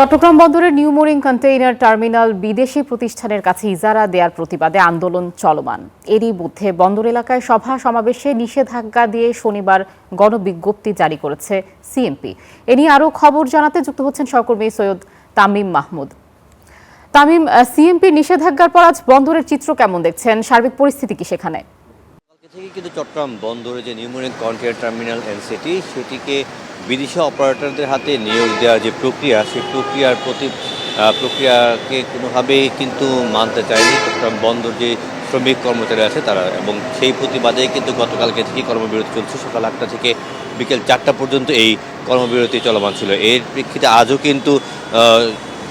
চট্টগ্রাম বন্দরের new mooring container terminal বিদেশি প্রতিষ্ঠানের কাছে ইজারা দেওয়ার প্রতিবাদে আন্দোলন চলমান। এরই মধ্যে বন্দর এলাকায় সভা সমাবেশে নিষেধাজ্ঞা দিয়ে শনিবার গণবিজ্ঞপ্তি জারি করেছে সিএমপি। এ নিয়ে আরও খবর জানাতে যুক্ত হচ্ছেন সহকর্মী সৈয়দ তামিম মাহমুদ। তামিম, সিএমপির নিষেধাজ্ঞার পর আজ বন্দরের চিত্র কেমন দেখছেন? সার্বিক পরিস্থিতি কি সেখানে? থেকে কিন্তু চট্টগ্রাম বন্দরে যে new mooring container terminal NCT সেটিকে বিদেশি অপারেটরদের হাতে নিয়োগ দেওয়ার যে প্রক্রিয়া, সেই প্রক্রিয়াকে কোনোভাবেই কিন্তু মানতে চায়নি চট্টগ্রাম বন্দর যে শ্রমিক কর্মচারী আছে তারা, এবং সেই প্রতিবাদে কিন্তু গতকালকে থেকে কর্মবিরতি চলছে। সকাল 8টা থেকে বিকেল 4টা পর্যন্ত এই কর্মবিরতি চলমান ছিল। এর প্রেক্ষিতে আজও কিন্তু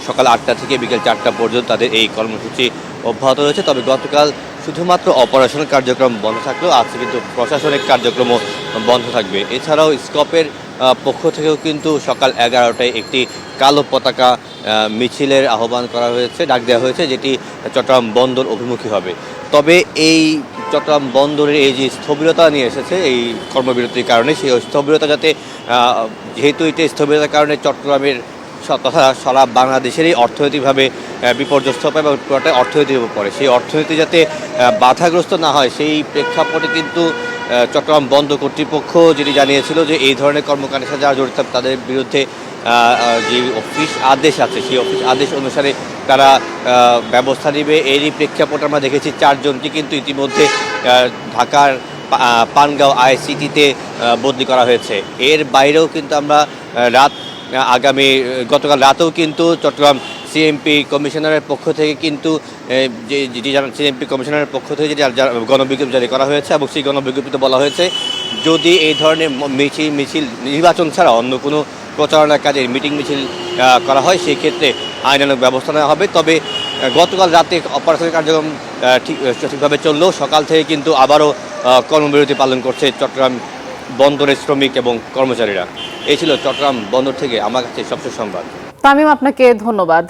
সকাল 8টা থেকে বিকেল 4টা পর্যন্ত তাদের এই কর্মসূচি অব্যাহত রয়েছে। তবে গতকাল শুধুমাত্র অপারেশনাল কার্যক্রম বন্ধ থাকলেও আজকে কিন্তু প্রশাসনিক কার্যক্রমও বন্ধ থাকবে। এছাড়াও স্কপের পক্ষ থেকেও কিন্তু সকাল 11টায় একটি কালো পতাকা মিছিলের আহ্বান করা হয়েছে, ডাক দেওয়া হয়েছে, যেটি চট্টগ্রাম বন্দর অভিমুখী হবে। তবে এই চট্টগ্রাম বন্দরের এই যে স্থবিরতা নিয়ে এসেছে এই কর্মবিরতির কারণে, সেই স্থবিরতা যেহেতু এটা স্থবিরতার কারণে চট্টগ্রামের তথা সারা বাংলাদেশেরই অর্থনৈতিকভাবে বিপর্যস্ত হয় এবং পুরোটাই অর্থনীতির উপর পড়ে। সেই অর্থনীতি যাতে বাধাগ্রস্ত না হয় সেই প্রেক্ষাপটে কিন্তু চট্টগ্রাম বন্দর কর্তৃপক্ষ যেটি জানিয়েছিল যে এই ধরনের কর্মকাণ্ডের সাথে যারা জড়িত তাদের বিরুদ্ধে যে অফিস আদেশ আছে সেই অফিস আদেশ অনুসারে তারা ব্যবস্থা নেবে। এরই প্রেক্ষাপটে আমরা দেখেছি 4 জনকে কিন্তু ইতিমধ্যে ঢাকার পানগাঁও আইসিটিতে বদলি করা হয়েছে। এর বাইরেও কিন্তু আমরা গতকাল রাতেও কিন্তু চট্টগ্রাম সিএমপি কমিশনারের পক্ষ থেকে কিন্তু সিএমপি কমিশনারের পক্ষ থেকে যেটি গণবিজ্ঞপ্তি জারি করা হয়েছে, এবং সেই গণবিজ্ঞপ্তিতে বলা হয়েছে যদি এই ধরনের মিছিল নির্বাচন ছাড়া অন্য কোনো প্রচারণা কাজের মিটিং মিছিল করা হয় সেই ক্ষেত্রে আইনানুগ ব্যবস্থা নেওয়া হবে। তবে গতকাল রাতে অপারেশনের কার্যক্রম সঠিকভাবে চললেও সকাল থেকে কিন্তু আবারও কর্মবিরতি পালন করছে চট্টগ্রাম বন্দরের শ্রমিক এবং কর্মচারীরা। এই ছিল চট্টগ্রাম বন্দর থেকে আমার কাছে সবচেয়ে সংবাদ। তামিম, আপনাকে ধন্যবাদ।